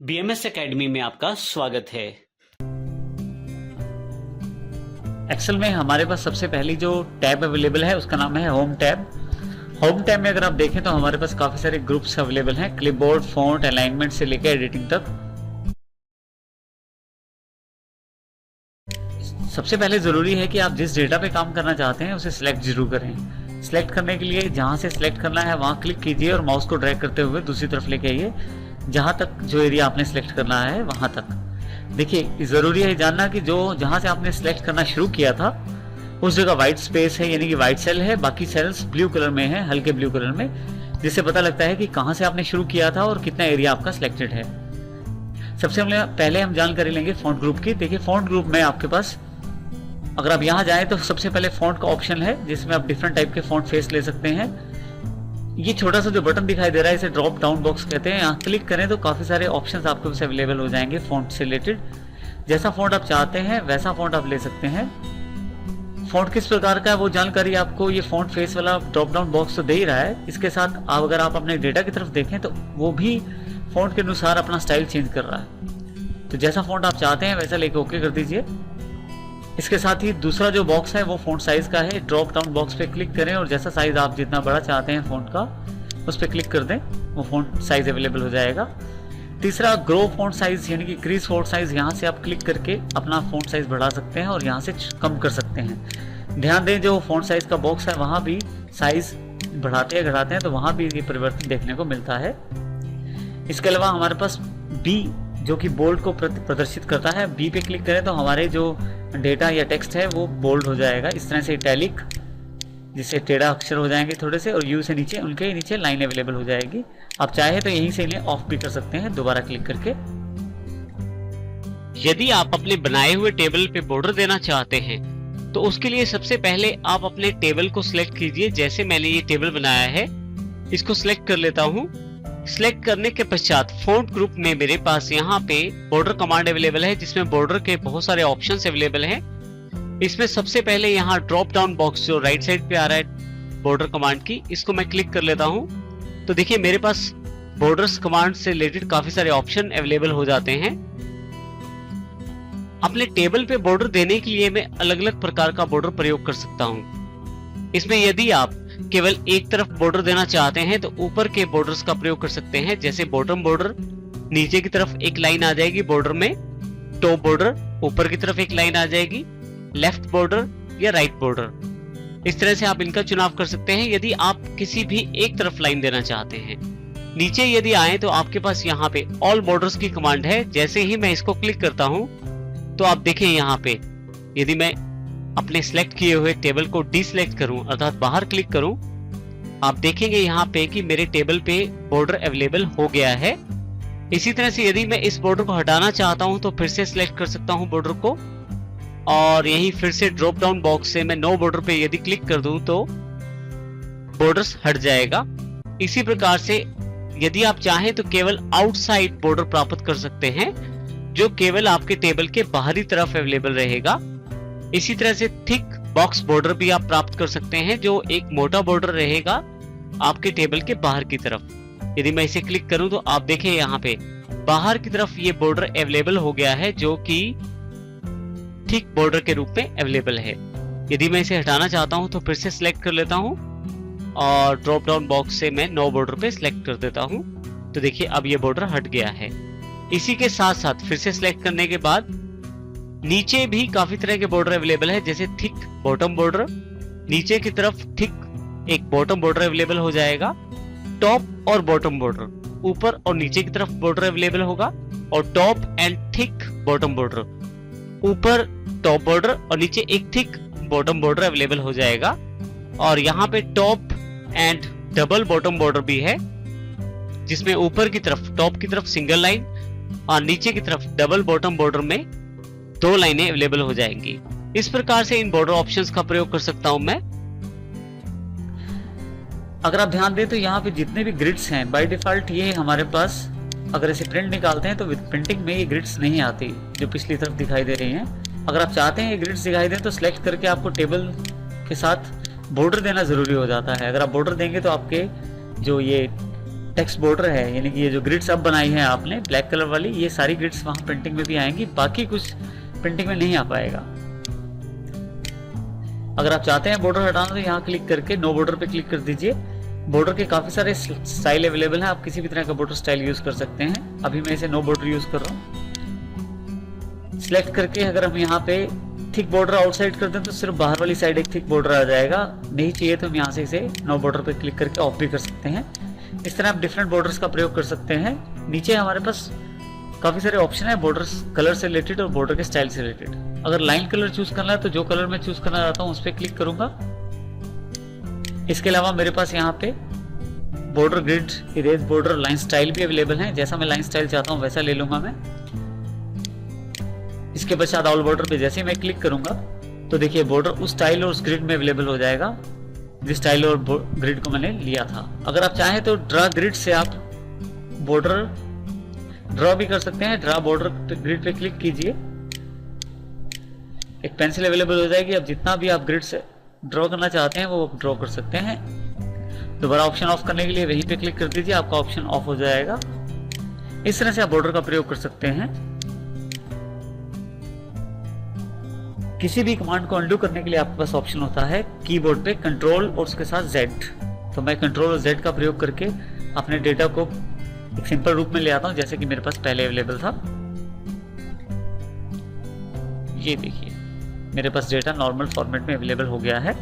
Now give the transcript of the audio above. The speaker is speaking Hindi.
बीएमएस एकेडमी में आपका स्वागत है। एक्सेल में हमारे पास सबसे पहली जो टैब अवेलेबल है उसका नाम है होम टैब। होम टैब में अगर आप देखें तो हमारे पास काफी सारे ग्रुप्स अवेलेबल हैं, क्लिपबोर्ड, फॉन्ट, अलाइनमेंट से लेकर एडिटिंग तक। सबसे पहले जरूरी है कि आप जिस डेटा पे काम करना चाहते हैं उसे सिलेक्ट जरूर करें। सिलेक्ट करने के लिए जहां से सिलेक्ट करना है वहां क्लिक कीजिए और माउस को ड्रैग करते हुए दूसरी तरफ लेके आइए, जहां तक जो एरिया आपने सिलेक्ट करना है वहां तक। देखिए, जरूरी है जानना कि जो जहां से आपने सिलेक्ट करना शुरू किया था उस जगह व्हाइट स्पेस है, यानी कि व्हाइट सेल है, बाकी सेल्स ब्लू कलर में है, हल्के ब्लू कलर में, जिससे पता लगता है कि कहां से आपने शुरू किया था और कितना एरिया आपका सिलेक्टेड है। सबसे पहले हम जानकारी लेंगे फॉन्ट ग्रुप की। देखिए, फॉन्ट ग्रुप में आपके पास अगर आप यहाँ जाएं तो सबसे पहले फॉन्ट का ऑप्शन है जिसमें आप डिफरेंट टाइप के फॉन्ट फेस ले सकते हैं। ये छोटा सा जो बटन दिखाई दे रहा है इसे ड्रॉप डाउन बॉक्स कहते हैं। यहाँ क्लिक करें तो काफी सारे ऑप्शंस आपके पास अवेलेबल हो जाएंगे फॉन्ट से रिलेटेड। जैसा फॉन्ट आप चाहते हैं वैसा फॉन्ट आप ले सकते हैं। फॉन्ट किस प्रकार का है वो जानकारी आपको ये फॉन्ट फेस वाला ड्रॉप डाउन बॉक्स तो दे ही रहा है। इसके साथ अगर आप अपने डेटा की तरफ देखें तो वो भी फॉन्ट के अनुसार अपना स्टाइल चेंज कर रहा है। तो जैसा फॉन्ट आप चाहते हैं वैसा लेके ओके कर दीजिए। इसके साथ ही दूसरा जो बॉक्स है वो फॉन्ट साइज का है। ड्रॉप डाउन बॉक्स पे क्लिक करें और जैसा साइज आप जितना बड़ा चाहते हैं फॉन्ट का उस पर क्लिक कर दें, वो फॉन्ट साइज अवेलेबल हो जाएगा। तीसरा ग्रो फॉन्ट साइज यानी कि इंक्रीज फॉन्ट साइज, यहाँ से आप क्लिक करके अपना फॉन्ट साइज बढ़ा सकते हैं और यहाँ से कम कर सकते हैं। ध्यान दें, जो फॉन्ट साइज का बॉक्स है वहाँ भी साइज बढ़ाते या घटाते हैं तो वहाँ भी ये परिवर्तन देखने को मिलता है। इसके अलावा हमारे पास बी जो कि बोल्ड को प्रदर्शित करता है, बी पे क्लिक करें तो हमारे जो डेटा या टेक्स्ट है वो बोल्ड हो जाएगा। इस तरह से इटैलिक, जिससे टेढ़ा अक्षर हो जाएंगे थोड़े से, और यू से नीचे उनके नीचे लाइन अवेलेबल हो जाएगी। आप चाहे तो यहीं से इन्हें ऑफ भी कर सकते हैं दोबारा क्लिक करके। यदि आप अपने बनाए हुए टेबल पे बॉर्डर देना चाहते हैं तो उसके लिए सबसे पहले आप अपने टेबल को सिलेक्ट कीजिए। जैसे मैंने ये टेबल बनाया है, इसको सिलेक्ट कर लेता हूँ। सिलेक्ट करने के पश्चात फॉन्ट ग्रुप में मेरे पास यहाँ पे बॉर्डर कमांड अवेलेबल है जिसमें बॉर्डर के बहुत सारे ऑप्शंस अवेलेबल हैं। इसमें सबसे पहले यहाँ ड्रॉप डाउन बॉक्स जो राइट साइड पे आ रहा है बॉर्डर कमांड की, इसको मैं क्लिक कर लेता हूँ। तो देखिए मेरे पास बॉर्डर्स कमांड से रिलेटेड काफी सारे ऑप्शन अवेलेबल हो जाते हैं। अपने टेबल पे बॉर्डर देने के लिए मैं अलग अलग प्रकार का बॉर्डर प्रयोग कर सकता हूँ। इसमें यदि आप केवल एक तरफ बॉर्डर देना चाहते हैं तो ऊपर के बॉर्डर्स का प्रयोग कर सकते हैं, जैसे बॉटम बॉर्डर, नीचे की तरफ एक लाइन आ जाएगी बॉर्डर में, टॉप बॉर्डर, ऊपर की तरफ एक लाइन आ जाएगी, लेफ्ट बॉर्डर या राइट बॉर्डर। इस तरह से आप इनका चुनाव कर सकते हैं यदि आप किसी भी एक तरफ लाइन देना चाहते हैं। नीचे यदि आए तो आपके पास यहाँ पे ऑल बॉर्डर्स की कमांड है। जैसे ही मैं इसको क्लिक करता हूँ तो आप देखें यहाँ पे यदि मैं अपने सिलेक्ट किए हुए टेबल को डिसलेक्ट करूं अर्थात बाहर क्लिक करूं, आप देखेंगे यहाँ पे कि मेरे टेबल पे बॉर्डर अवेलेबल हो गया है। इसी तरह से यदि मैं इस बॉर्डर को हटाना चाहता हूं तो फिर से सिलेक्ट कर सकता हूं बॉर्डर को, और यही फिर से ड्रॉप डाउन बॉक्स से मैं नो बॉर्डर पे यदि क्लिक कर दूं तो बॉर्डर्स हट जाएगा। इसी प्रकार से यदि आप चाहें तो केवल आउटसाइड बॉर्डर प्राप्त कर सकते हैं जो केवल आपके टेबल के बाहरी तरफ अवेलेबल रहेगा। इसी तरह से थिक बॉक्स बॉर्डर भी आप प्राप्त कर सकते हैं जो एक मोटा बॉर्डर रहेगा आपके टेबल के बाहर की तरफ। यदि मैं इसे क्लिक करूं तो आप देखें यहाँ पे बाहर की तरफ ये बॉर्डर अवेलेबल हो गया है जो कि थिक बॉर्डर के रूप में अवेलेबल है। यदि मैं इसे हटाना चाहता हूं तो फिर से सिलेक्ट कर लेता हूं और ड्रॉप डाउन बॉक्स से मैं नो बॉर्डर पे सिलेक्ट कर देता हूं। तो देखिए अब ये बॉर्डर हट गया है। इसी के साथ साथ फिर से सिलेक्ट करने के बाद नीचे भी काफी तरह के बॉर्डर अवेलेबल है, जैसे थिक बॉटम बॉर्डर, नीचे की तरफ थिक एक बॉटम बॉर्डर अवेलेबल हो जाएगा, टॉप और बॉटम बॉर्डर, ऊपर और नीचे की तरफ बॉर्डर अवेलेबल होगा, और top and thick bottom border, ऊपर टॉप बॉर्डर और नीचे एक थिक बॉटम बॉर्डर अवेलेबल हो जाएगा। और यहाँ पे top and double bottom border भी है जिसमें ऊपर की तरफ टॉप की तरफ सिंगल लाइन और नीचे की तरफ डबल बॉटम बॉर्डर में दो लाइनें अवेलेबल हो जाएंगी। इस प्रकार से इन बॉर्डर ऑप्शंस का प्रयोग कर सकता हूं मैं। अगर आप ध्यान दें तो यहाँ पे जितने भी ग्रिड्स हैं बाय डिफॉल्ट ये हमारे पास, अगर इसे प्रिंट निकालते हैं तो विद प्रिंटिंग में ये ग्रिड्स नहीं आती जो पिछली तरफ दिखाई दे रही हैं। अगर आप चाहते हैं ये ग्रिड्स दिखाई दें तो सिलेक्ट करके आपको टेबल के साथ बॉर्डर देना जरूरी हो जाता है। अगर आप बॉर्डर देंगे तो आपके जो ये टेक्स्ट बॉर्डर है, यानी कि ये जो ग्रिड्स अब बनाई है आपने ब्लैक कलर वाली, ये सारी ग्रिड्स वहाँ प्रिंटिंग में भी आएंगी, बाकी कुछ प्रिंटिंग में नहीं आ पाएगा। अगर आप चाहते हैं बॉर्डर हटाना तो यहाँ क्लिक करके नो बॉर्डर पे क्लिक कर दीजिए। बॉर्डर के काफी सारे स्टाइल अवेलेबल हैं, आप किसी भी तरह का बॉर्डर स्टाइल यूज कर सकते हैं। अभी मैं इसे नो बॉर्डर यूज कर रहा हूँ। सिलेक्ट करके अगर हम यहाँ पे थिक बॉर्डर आउटसाइड कर दें तो सिर्फ बाहर वाली साइड एक थिक बॉर्डर आ जाएगा, नहीं चाहिए तो हम यहाँ से इसे नो बॉर्डर पे क्लिक करके ऑफ भी कर सकते हैं। इस तरह आप डिफरेंट बॉर्डर्स का प्रयोग कर सकते हैं। नीचे हमारे पास काफी सारे ऑप्शन है बॉर्डर कलर से रिलेटेड और बॉर्डर के स्टाइल से रिलेटेड। अगर लाइन कलर चूज करना है तो जो कलर मैं चूज करना चाहता हूँ उस पर क्लिक करूंगा। इसके अलावा मेरे पास यहाँ पे border grid, erase border, line style भी अवेलेबल है। जैसा मैं लाइन स्टाइल चाहता हूँ वैसा ले लूंगा मैं। इसके पश्चात ऑल बॉर्डर पे जैसे ही मैं क्लिक करूंगा तो देखिए बॉर्डर उस स्टाइल और उस ग्रिड में अवेलेबल हो जाएगा जिस स्टाइल और ग्रिड को मैंने लिया था। अगर आप चाहें तो ड्रा ग्रिड से आप बॉर्डर ड्रॉ भी कर सकते हैं। ड्रा बॉर्डर ग्रिड पे क्लिक कीजिए, एक पेंसिल अवेलेबल हो जाएगी। अब जितना भी आप ग्रिड से ड्रॉ करना चाहते हैं वो ड्रॉ कर सकते हैं। दोबारा ऑप्शन ऑफ करने के लिए वहीं पे क्लिक कर दीजिए, आपका ऑप्शन ऑफ हो जाएगा। इस तरह से आप बॉर्डर का प्रयोग कर सकते हैं। किसी भी कमांड को अंडू करने के लिए आपके पास ऑप्शन होता है कीबोर्ड पे कंट्रोल और उसके साथ Z। तो मैं कंट्रोल और Z का प्रयोग करके अपने डेटा को एक सिंपल रूप में ले आता हूं जैसे कि मेरे पास पहले अवेलेबल था। ये देखिए मेरे पास डेटा नॉर्मल फॉर्मेट में अवेलेबल हो गया है।